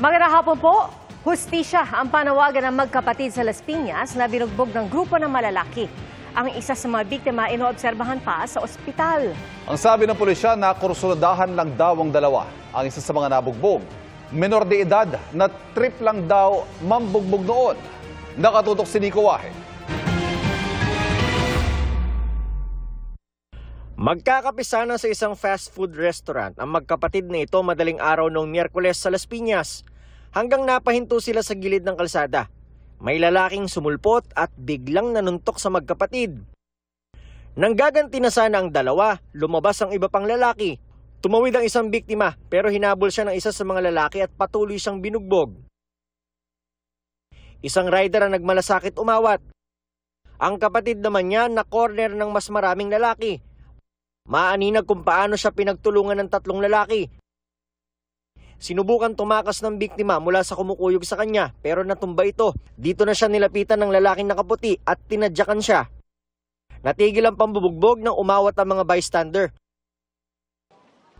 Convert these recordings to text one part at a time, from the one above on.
Magandang hapon po. Hustisya ang panawagan ng magkapatid sa Las Piñas na binugbog ng grupo ng malalaki. Ang isa sa mga biktima inoobserbahan pa sa ospital. Ang sabi ng pulisya na kursuladahan lang daw ang dalawa. Ang isa sa mga nabugbog, menor de edad na trip lang daw mambugbog noon. Nakatutok si Nico Wahe. Magkakapisa na sa isang fast food restaurant ang magkapatid na ito madaling araw noong Miyerkules sa Las Piñas. Hanggang napahinto sila sa gilid ng kalsada. May lalaking sumulpot at biglang nanuntok sa magkapatid. Nang gaganti na sana ang dalawa, lumabas ang iba pang lalaki. Tumawid ang isang biktima pero hinabol siya ng isa sa mga lalaki at patuloy siyang binugbog. Isang rider ang nagmalasakit umawat. Ang kapatid naman niya na corner ng mas maraming lalaki. Maaninag kung paano siya pinagtulungan ng tatlong lalaki. Sinubukan tumakas ng biktima mula sa kumukuyog sa kanya pero natumba ito. Dito na siya nilapitan ng lalaking nakaputi at tinadyakan siya. Natigil ang pambubugbog nang umawat ang mga bystander.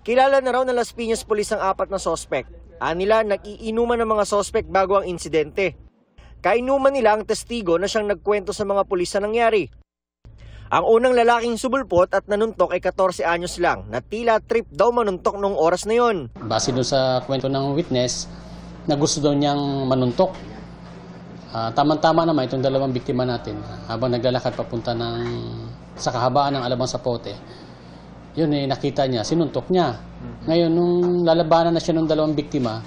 Kilala na raw ng Las Piñas Police ang apat na sospek. Anila nag-iinuman ng mga sospek bago ang insidente. Kainuman nila ang testigo na siyang nagkwento sa mga pulis sa nangyari. Ang unang lalaking subulpot at nanuntok ay 14 anyos lang na tila trip daw manuntok noong oras na yon. Base doon sa kwento ng witness na gusto daw niyang manuntok. Tama-tama naman itong dalawang biktima natin habang naglalakad papunta sa kahabaan ng Alabang Zapote. Yun nakita niya, sinuntok niya. Ngayon, nung lalabanan na siya ng dalawang biktima,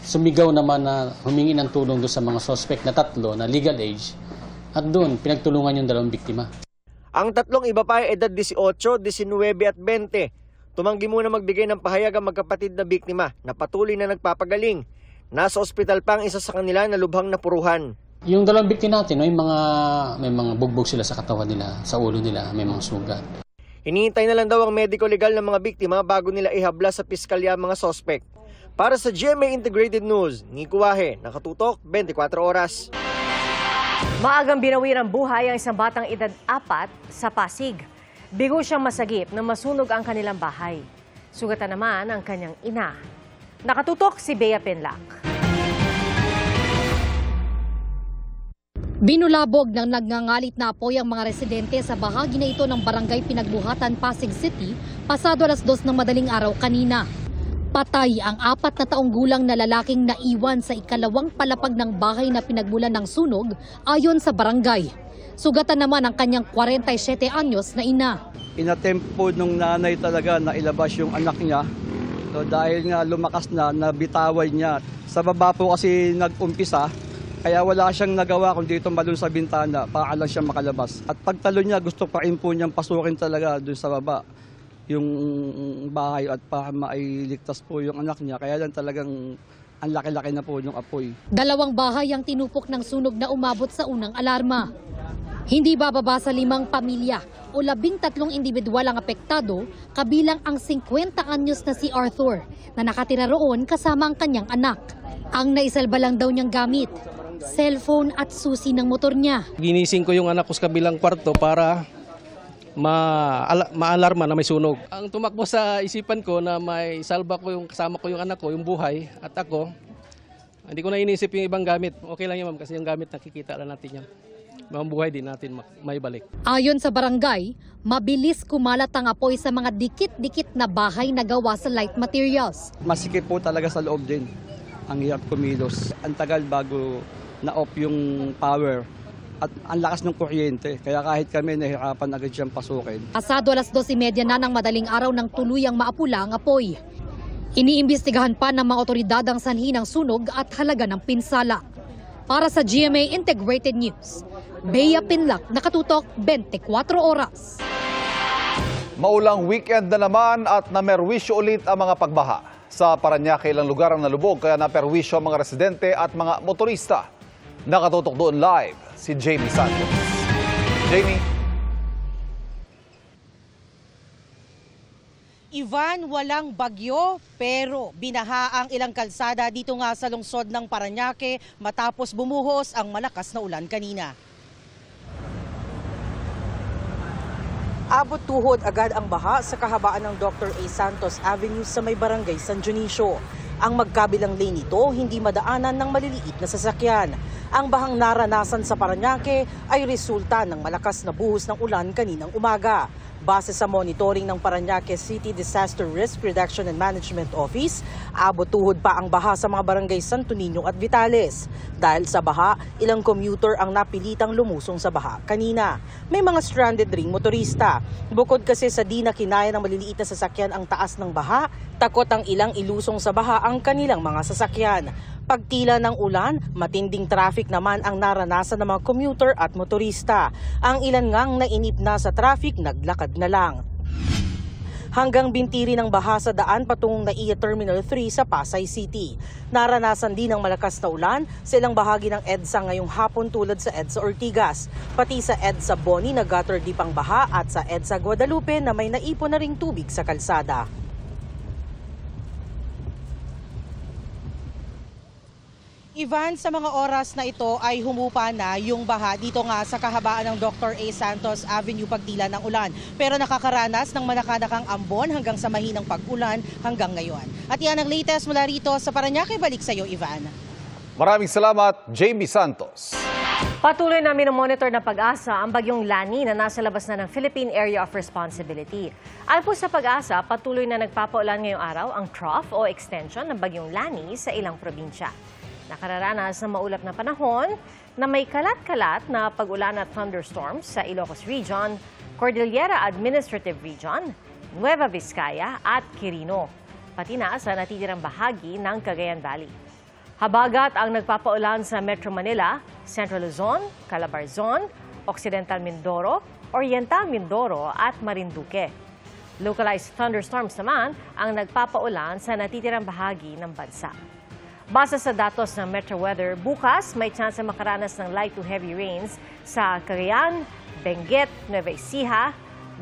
sumigaw naman na humingi ng tulong doon sa mga suspect na tatlo na legal age at doon pinagtulungan yung dalawang biktima. Ang tatlong iba pa ay edad 18, 19 at 20. Tumanggi muna magbigay ng pahayag ang magkapatid na biktima na patuloy na nagpapagaling. Nasa ospital pa ang isa sa kanila na lubhang napuruhan. Yung dalawang biktima natin, may mga bugbog sila sa katawan nila, sa ulo nila, may mga sugat. Hinihintay na lang daw ang medico legal ng mga biktima bago nila ihabla sa piskalya ang mga sospek. Para sa GMA Integrated News, Nico Wahe, nakatutok 24 oras. Maagang binawi ng buhay ang isang batang edad 4 sa Pasig. Bigo siyang masagip na masunog ang kanilang bahay. Sugatan naman ang kanyang ina. Nakatutok si Bea Penlac. Binulabog ng nagngangalit na apoy ang mga residente sa bahagi na ito ng Barangay Pinagbuhatan, Pasig City, pasado alas 2 ng madaling araw kanina. Patay ang 4 na taong gulang na lalaking naiwan sa ikalawang palapag ng bahay na pinagmulan ng sunog ayon sa barangay. Sugatan naman ang kanyang 47 anyos na ina. Inatempt po nung nanay talaga na ilabas yung anak niya. So dahil nga lumakas na, nabitaway niya. Sa baba po kasi nag-umpisa, kaya wala siyang nagawa kundi tumalon sa bintana para lang siya makalabas. At pagtalon niya, gusto pa rin po niyang pasukin talaga doon sa baba yung bahay at para mailigtas po yung anak niya. Kaya lang talagang ang laki-laki na po yung apoy. 2 bahay ang tinupok ng sunog na umabot sa unang alarma. Hindi bababa sa 5 pamilya o 13 individual ang apektado, kabilang ang 50 anyos na si Arthur na nakatira roon kasama ang kanyang anak. Ang naisalba lang daw niyang gamit, cellphone at susi ng motor niya. Ginising ko yung anak ko sa kabilang kwarto para maalarma na may sunog. Ang tumakbo sa isipan ko na may salba ko yung kasama ko yung anak ko, yung buhay at ako, hindi ko na inisip yung ibang gamit. Okay lang yan ma'am kasi yung gamit nakikita lang natin yan. Mga buhay din natin may balik. Ayon sa barangay, mabilis kumalat ang apoy sa mga dikit-dikit na bahay na gawa sa light materials. Masikip po talaga sa loob din. Ang hirap kumilos. Ang tagal bago na-off yung power. At ang lakas ng kuryente, kaya kahit kami nahirapan agad siyang pasukin. Pasado alas 12:30 na ng madaling araw nang tuluyang maapula ang apoy. Iniimbestigahan pa ng mga otoridad ang sanhi ng sunog at halaga ng pinsala. Para sa GMA Integrated News, Bea Penlac, nakatutok 24 oras. Maulang weekend na naman at namerwisyo ulit ang mga pagbaha. Sa Parañaque, ilang lugar ang nalubog kaya naperwisyo ang mga residente at mga motorista. Nakatutok doon live si Jamie Santos. Jamie. Ivan, walang bagyo pero binaha ang ilang kalsada dito nga sa lungsod ng Parañaque matapos bumuhos ang malakas na ulan kanina. Abot tuhod agad ang baha sa kahabaan ng Dr. A. Santos Avenue sa may barangay San Dionisio. Ang magkabilang lane nito hindi madaanan ng maliliit na sasakyan. Ang bahang naranasan sa Parañaque ay resulta ng malakas na buhos ng ulan kaninang umaga. Base sa monitoring ng Parañaque City Disaster Risk Reduction and Management Office, abot tuhod pa ang baha sa mga barangay Santo Niño at Vitales. Dahil sa baha, ilang commuter ang napilitang lumusong sa baha kanina. May mga stranded ring motorista. Bukod kasi sa di na kinaya ng maliliit na sasakyan ang taas ng baha, takot ang ilang ilusong sa baha ang kanilang mga sasakyan. Pagtila ng ulan, matinding traffic naman ang naranasan ng mga commuter at motorista. Ang ilan ngang nainip na sa traffic, naglakad na lang. Hanggang bintiri ng baha sa daan patungong NAIA Terminal 3 sa Pasay City. Naranasan din ng malakas na ulan sa ilang bahagi ng EDSA ngayong hapon tulad sa EDSA Ortigas. Pati sa EDSA Boni na gutter deep ang baha at sa EDSA Guadalupe na may naipon na ring tubig sa kalsada. Ivan, sa mga oras na ito ay humupa na yung baha dito nga sa kahabaan ng Dr. A. Santos Avenue pagtila ng ulan. Pero nakakaranas ng manakanakang ambon hanggang sa mahinang pag-ulan hanggang ngayon. At yan ang latest mula rito sa Parañaque. Balik sa iyo, Ivan. Maraming salamat, Jamie Santos. Patuloy na minomonitor ng Pag-asa ang bagyong Lani na nasa labas na ng Philippine Area of Responsibility. Ayon po sa Pag-asa, patuloy na nagpapaulan ngayong araw ang trough o extension ng bagyong Lani sa ilang probinsya. Nakararanas ng maulap na panahon na may kalat-kalat na pag-ulan at thunderstorms sa Ilocos Region, Cordillera Administrative Region, Nueva Vizcaya at Quirino, pati na sa natitirang bahagi ng Cagayan Valley. Habagat ang nagpapaulan sa Metro Manila, Central Luzon, Calabarzon, Occidental Mindoro, Oriental Mindoro at Marinduque. Localized thunderstorms naman ang nagpapaulan sa natitirang bahagi ng bansa. Base sa datos ng Metro Weather, bukas may chance na makaranas ng light to heavy rains sa Cagayan, Benguet, Nueva Ecija,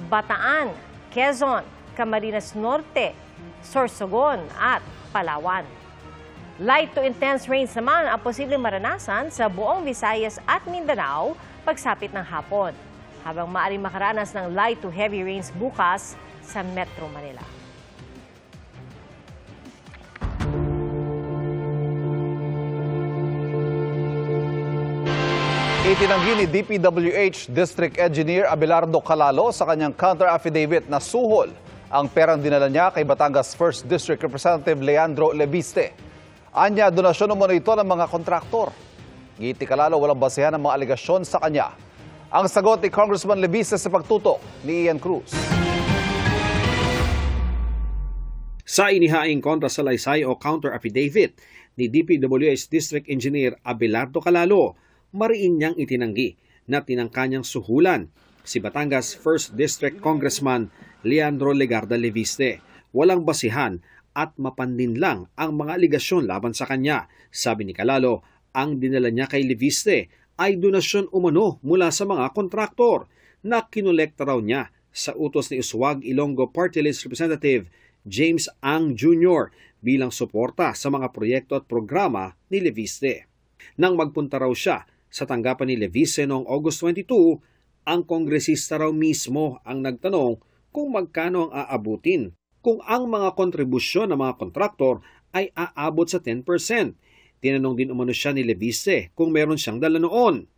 Bataan, Quezon, Camarines Norte, Sorsogon at Palawan. Light to intense rains naman ang posibleng maranasan sa buong Visayas at Mindanao pagsapit ng hapon, habang maaaring makaranas ng light to heavy rains bukas sa Metro Manila. Itinanggi ni DPWH District Engineer Abelardo Calalo sa kanyang counter-affidavit na suhol ang perang dinala niya kay Batangas 1st District Representative Leandro Leviste. Anya, donasyon umano ito ng mga kontraktor. Ngiti Calalo, walang basehan ang mga alegasyon sa kanya. Ang sagot ni Congressman Leviste sa pagtutok ni Ian Cruz. Sa inihaing kontrasalaysay o counter-affidavit ni DPWH District Engineer Abelardo Calalo, mariin niyang itinanggi na tinangka niyang suhulan si Batangas 1st District Congressman Leandro Legarda Leviste. Walang basihan at mapandin lang ang mga aligasyon laban sa kanya. Sabi ni Calalo, ang dinala niya kay Leviste ay donasyon umano mula sa mga kontraktor na kinolekta raw niya sa utos ni Uswag Ilonggo Party List Representative James Ang Jr. bilang suporta sa mga proyekto at programa ni Leviste. Nang magpunta raw siya sa tanggapan ni Leviste noong August 22, ang kongresista raw mismo ang nagtanong kung magkano ang aabutin kung ang mga kontribusyon ng mga kontraktor ay aabot sa 10%. Tinanong din umano siya ni Leviste kung meron siyang dala noon.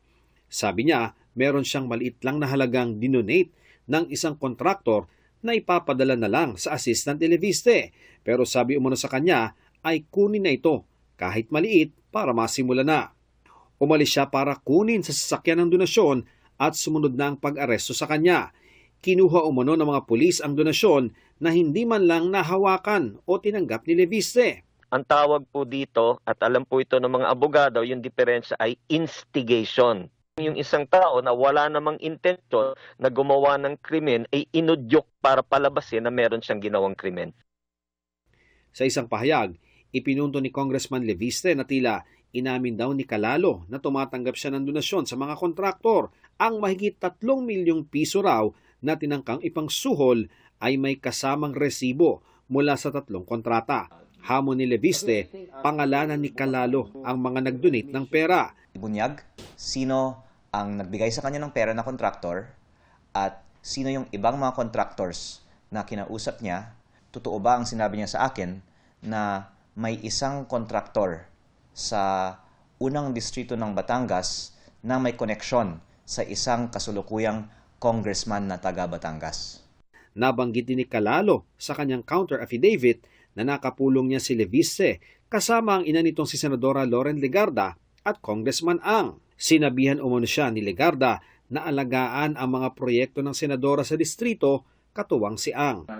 Sabi niya, meron siyang maliit lang na halagang dinonate ng isang kontraktor na ipapadala na lang sa assistant ni Leviste. Pero sabi umano sa kanya ay kunin na ito kahit maliit para masimula na. Umalis siya para kunin sa sasakyan ng donasyon at sumunod na ang pag-aresto sa kanya. Kinuha umano ng mga pulis ang donasyon na hindi man lang nahawakan o tinanggap ni Leviste. Ang tawag po dito, at alam po ito ng mga abogado, yung diferensya ay instigation. Yung isang tao na wala namang intensyon na gumawa ng krimen ay inudyok para palabasin na meron siyang ginawang krimen. Sa isang pahayag, ipinunto ni Congressman Leviste na tila inamin daw ni Calalo na tumatanggap siya ng donasyon sa mga kontraktor. Ang mahigit 3 milyong piso raw na tinangkang ipangsuhol ay may kasamang resibo mula sa 3 kontrata. Hamon ni Leviste, pangalanan ni Calalo ang mga nag-donate ng pera. Bunyag, sino ang nagbigay sa kanya ng pera na kontraktor at sino yung ibang mga contractors na kinausap niya. Totoo ba ang sinabi niya sa akin na may isang kontraktor sa unang distrito ng Batangas na may koneksyon sa isang kasulukuyang congressman na taga Batangas. Nabanggit din ni Calalo sa kanyang counter affidavit na nakapulong niya si Leviste kasama ang ina nitong si Senadora Loren Legarda at Congressman Ang. Sinabihan umano siya ni Legarda na alagaan ang mga proyekto ng senadora sa distrito katuwang si Ang.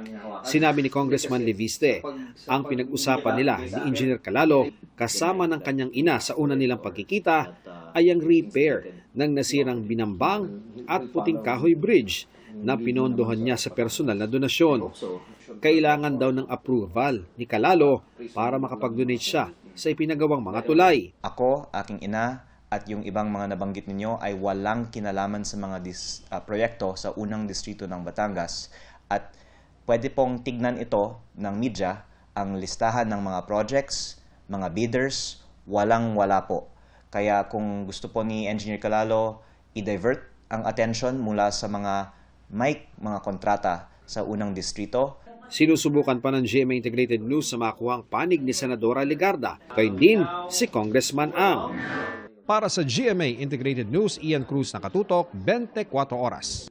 Sinabi ni Congressman Leviste, ang pinag-usapan nila ni Engineer Calalo kasama ng kanyang ina sa una nilang pagkikita ay ang repair ng nasirang Binambang at Puting Kahoy Bridge na pinondohan niya sa personal na donasyon. Kailangan daw ng approval ni Calalo para makapag-donate siya sa ipinagawang mga tulay. Ako, aking ina, at yung ibang mga nabanggit ninyo ay walang kinalaman sa mga proyekto sa unang distrito ng Batangas. At pwede pong tignan ito ng media, ang listahan ng mga projects, mga bidders, walang-wala po. Kaya kung gusto po ni Engineer Calalo i-divert ang attention mula sa mga mga kontrata sa unang distrito. Sinusubukan pa ng GMA Integrated News sa makuhang panig ni Senadora Legarda, gayon din si Congressman Ang. Para sa GMA Integrated News, Ian Cruz nakatutok, 24 oras.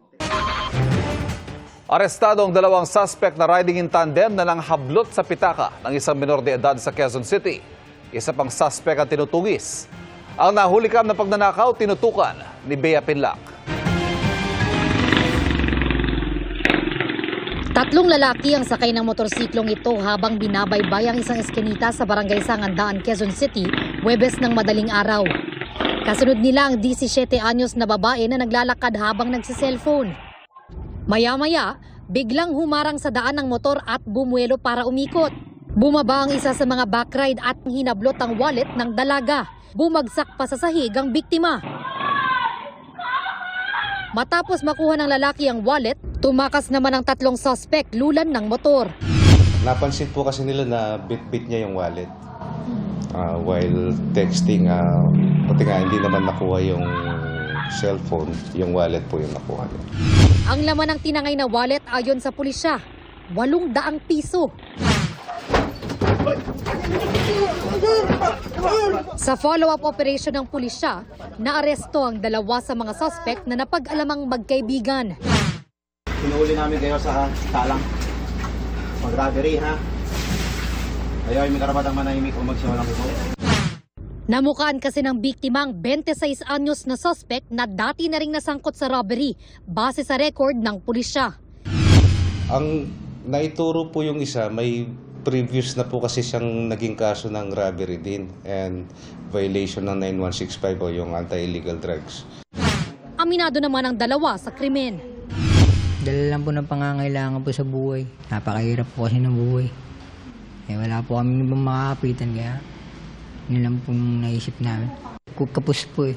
Arestado ang dalawang suspect na riding in tandem na nanghablot sa pitaka ng isang minor de edad sa Quezon City. Isa pang suspect ang tinutugis. Ang nahulikam na pagnanakaw tinutukan ni Bea Pinlac. Tatlong lalaki ang sakay ng motorsiklong ito habang binabaybay ang isang eskinita sa barangay Sangandaan, Quezon City, Huwebes ng madaling araw. Kasunod nila ang 17 anyos na babae na naglalakad habang nagsiselfone. Maya-maya, biglang humarang sa daan ng motor at bumuelo para umikot. Bumaba ang isa sa mga backride at hinablot ang wallet ng dalaga. Bumagsak pa sa sahig ang biktima. Matapos makuha ng lalaki ang wallet, tumakas naman ang tatlong suspect lulan ng motor. Napansin po kasi nila na bit-bit niya yung wallet. While texting, pati nga hindi naman nakuha yung cellphone, yung wallet po yung nakuha niya. Ang laman ng tinangay na wallet ayon sa pulisya, 800 piso. Sa follow-up operation ng pulisya, naaresto ang dalawa sa mga suspect na napag-alamang magkaibigan. Hinuhuli namin kayo sa talang pag-robbery, ha? Ayaw may karapatang manahimik kung magsimulang ito. Namukaan kasi ng biktima ang 26 anyos na suspect na dati na ring nasangkot sa robbery base sa record ng pulisya. Ang naituro po yung isa, may previous na po kasi siyang naging kaso ng robbery din and violation ng 9165 o yung anti-illegal drugs. Aminado naman ang dalawa sa krimen. Dala lang po ng pangangailangan po sa buhay. Napakahirap po kasi ng buhay. Wala po kami ibang makakapitan kaya yun lang pong naisip namin. Kapos po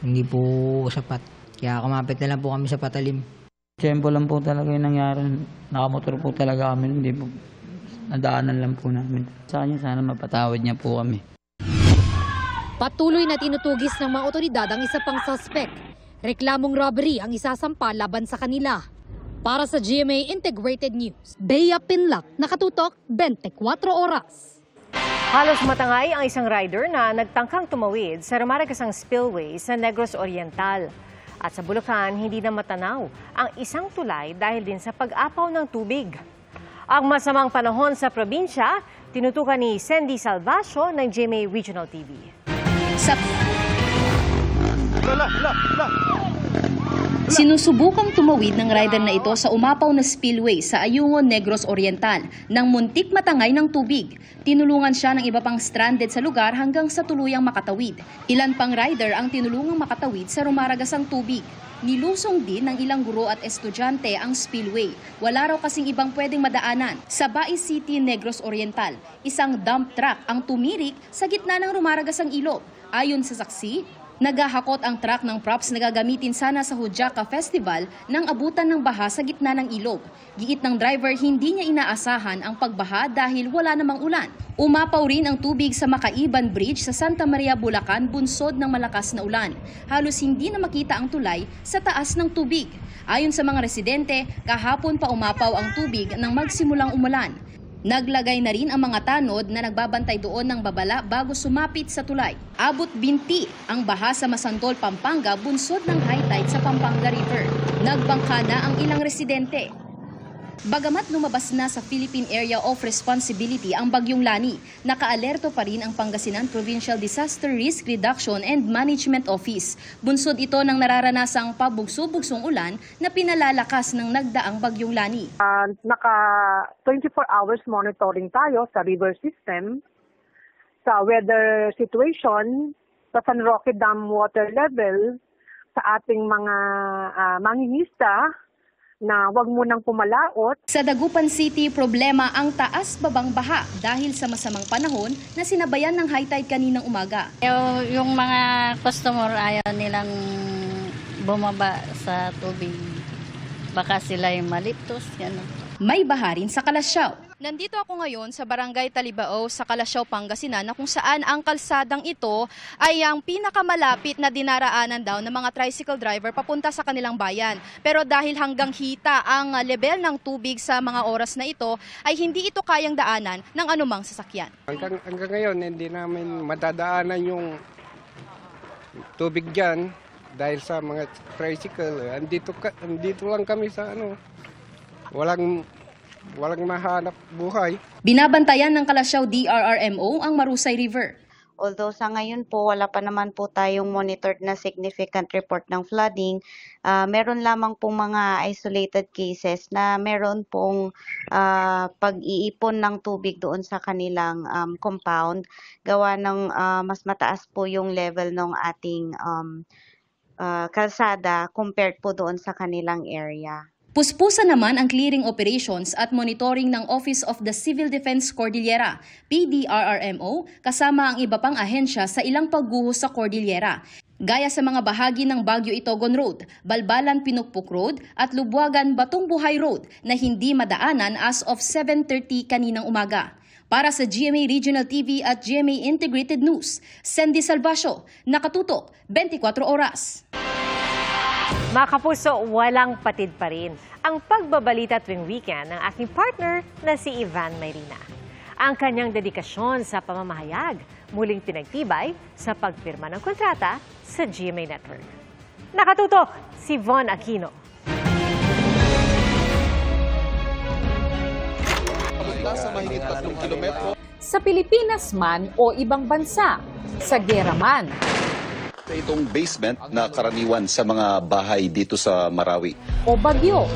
hindi po sapat. Kaya kumapit na lang po kami sa patalim. Tempo lang po talaga yung nangyari. Nakamotor po talaga kami, hindi po nadaanan lang po namin. Sa kanya sana mapatawad niya po kami. Patuloy na tinutugis ng mga otoridad ang isa pang suspect. Reklamong robbery ang isasampa laban sa kanila. Para sa GMA Integrated News, Bea Pinlac, nakatutok 24 oras. Halos matangay ang isang rider na nagtangkang tumawid sa Rumaragasang Spillway sa Negros Oriental. At sa Bulacan, hindi na matanaw ang isang tulay dahil din sa pag-apaw ng tubig. Ang masamang panahon sa probinsya, tinutukan ni Sandy Salvacio ng GMA Regional TV. Sinusubukang tumawid ng rider na ito sa umapaw na spillway sa Ayungon, Negros Oriental nang muntik matangay ng tubig. Tinulungan siya ng iba pang stranded sa lugar hanggang sa tuluyang makatawid. Ilan pang rider ang tinulungang makatawid sa rumaragasang tubig. Nilusong din ng ilang guro at estudyante ang spillway. Wala raw kasing ibang pwedeng madaanan. Sa Bai City, Negros Oriental, isang dump truck ang tumirik sa gitna ng rumaragasang ilog. Ayon sa saksi, naghahakot ang truck ng props na gagamitin sana sa Hujaka Festival nang abutan ng baha sa gitna ng ilog. Giit ng driver, hindi niya inaasahan ang pagbaha dahil wala namang ulan. Umapaw rin ang tubig sa Makaiban Bridge sa Santa Maria, Bulacan, bunsod ng malakas na ulan. Halos hindi na makita ang tulay sa taas ng tubig. Ayon sa mga residente, kahapon pa umapaw ang tubig nang magsimulang umulan. Naglagay na rin ang mga tanod na nagbabantay doon ng babala bago sumapit sa tulay. Abot binti ang baha sa Masantol, Pampanga, bunsod ng high tide sa Pampanga River. Nagbangka na ang ilang residente. Bagamat lumabas na sa Philippine Area of Responsibility ang Bagyong Lani, nakaalerto pa rin ang Pangasinan Provincial Disaster Risk Reduction and Management Office. Bunsod ito ng nararanasang pabugso-bugsong ulan na pinalalakas ng nagdaang Bagyong Lani. Naka 24 hours monitoring tayo sa river system, sa weather situation, sa San Roque Dam water level, sa ating mga mangingisda, na huwag munang pumalaot. Sa Dagupan City, problema ang taas-babang baha dahil sa masamang panahon na sinabayan ng high tide kaninang umaga. Yung mga customer ayaw nilang bumaba sa tubig. Baka sila yung malitos. Yan. May baha rin sa Kalasyaw. Nandito ako ngayon sa Barangay Talibao sa Kalasyaw, Pangasinan na kung saan ang kalsadang ito ay ang pinakamalapit na dinaraanan daw ng mga tricycle driver papunta sa kanilang bayan. Pero dahil hanggang hita ang level ng tubig sa mga oras na ito ay hindi ito kayang daanan ng anumang sasakyan. Hanggang ngayon hindi namin madadaanan yung tubig dyan dahil sa mga tricycle. Andito lang kami sa walang mahanap buhay. Binabantayan ng Kalasyaw DRRMO ang Marusay River. Although sa ngayon po wala pa naman po tayong monitored na significant report ng flooding, meron lamang pong mga isolated cases na meron pong pag-iipon ng tubig doon sa kanilang compound. Gawa ng mas mataas po yung level ng ating kalsada compared po doon sa kanilang area. Puspusan naman ang clearing operations at monitoring ng Office of the Civil Defense Cordillera, PDRRMO, kasama ang iba pang ahensya sa ilang pagguhos sa Cordillera. Gaya sa mga bahagi ng Baguio Itogon Road, Balbalan Pinukpuk Road at Lubuagan Batong Buhay Road na hindi madaanan as of 7:30 kaninang umaga. Para sa GMA Regional TV at GMA Integrated News, Sandy Salvacio, nakatutok 24 oras. Mga kapuso, walang patid pa rin ang pagbabalita tuwing weekend ng aking partner na si Ivan Mayrina. Ang kanyang dedikasyon sa pamamahayag muling pinagtibay sa pagpirma ng kontrata sa GMA Network. Nakatutok si Von Aquino. Sa Pilipinas man o ibang bansa, sa gera man, itong basement na karaniwan sa mga bahay dito sa Marawi. O bagyo.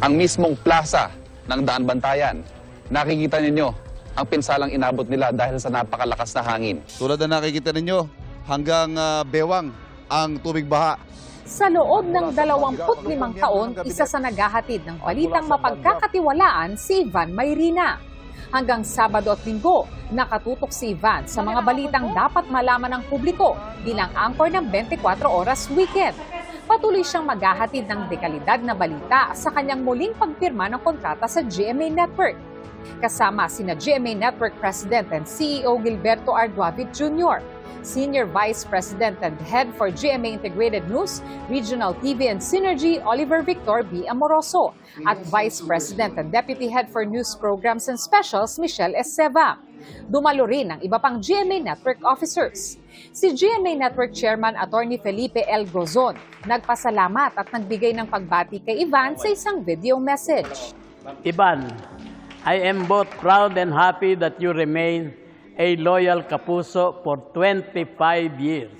Ang mismong plaza ng Daan Bantayan, nakikita ninyo ang pinsalang inabot nila dahil sa napakalakas na hangin. Tulad na nakikita ninyo, hanggang bewang ang tubig baha. Sa loob ng 25 taon, isa sa naghahatid ng balitang mapagkakatiwalaan si Ivan Mayrina. Hanggang Sabado at Linggo, nakatutok si Ivan sa mga balitang dapat malaman ng publiko bilang anchor ng 24 Oras Weekend. Patuloy siyang maghahatid ng dekalidad na balita sa kanyang muling pagpirma ng kontrata sa GMA Network. Kasama sina GMA Network President and CEO Gilberto R. Duavit Jr., Senior Vice President and Head for GMA Integrated News, Regional TV and Synergy, Oliver Victor B. Amoroso, at Vice President and Deputy Head for News Programs and Specials, Michelle Esteva. Dumalo rin ang iba pang GMA Network officers. Si GMA Network Chairman Attorney Felipe L. Gozon nagpasalamat at nagbigay ng pagbati kay Ivan sa isang video message. Ivan, I am both proud and happy that you remain a loyal kapuso for 25 years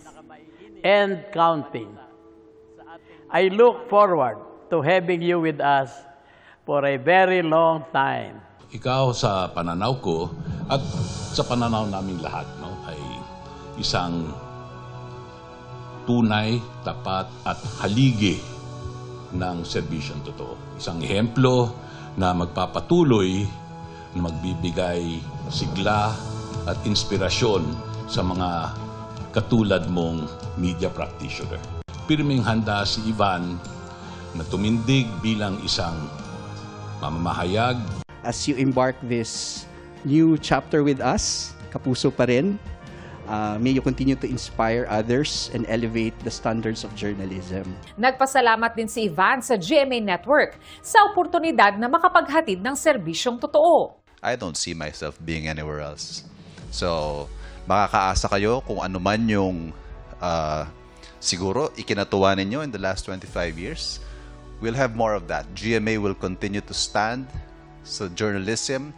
and counting. I look forward to having you with us for a very long time. Ikaw sa pananaw ko at sa pananaw naming lahat ay isang tunay, tapat at haligi ng serbisyong totoo. Isang ehemplo na magpapatuloy na magbibigay sigla at inspirasyon sa mga katulad mong media practitioner. Pirming handa si Ivan na tumindig bilang isang mamamahayag. As you embark this new chapter with us, kapuso pa rin, May you continue to inspire others and elevate the standards of journalism. Nagpasalamat din si Ivan sa GMA Network sa oportunidad na makapaghatid ng serbisyong totoo. I don't see myself being anywhere else. So, makakaasa kayo kung ano man yung siguro ikinatuwa ninyo in the last 25 years. We'll have more of that. GMA will continue to stand sa journalism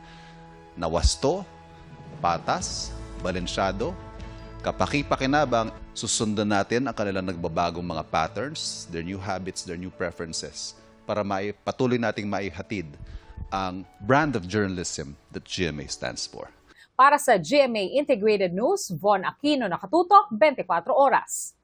na wasto, patas, balansyado, kapaki-pakinabang. Susundan natin ang kanilang nagbabagong mga patterns, their new habits, their new preferences, para patuloy nating maihatid ang brand of journalism that GMA stands for. Para sa GMA Integrated News, Von Aquino, Nakatutok, 24 Oras.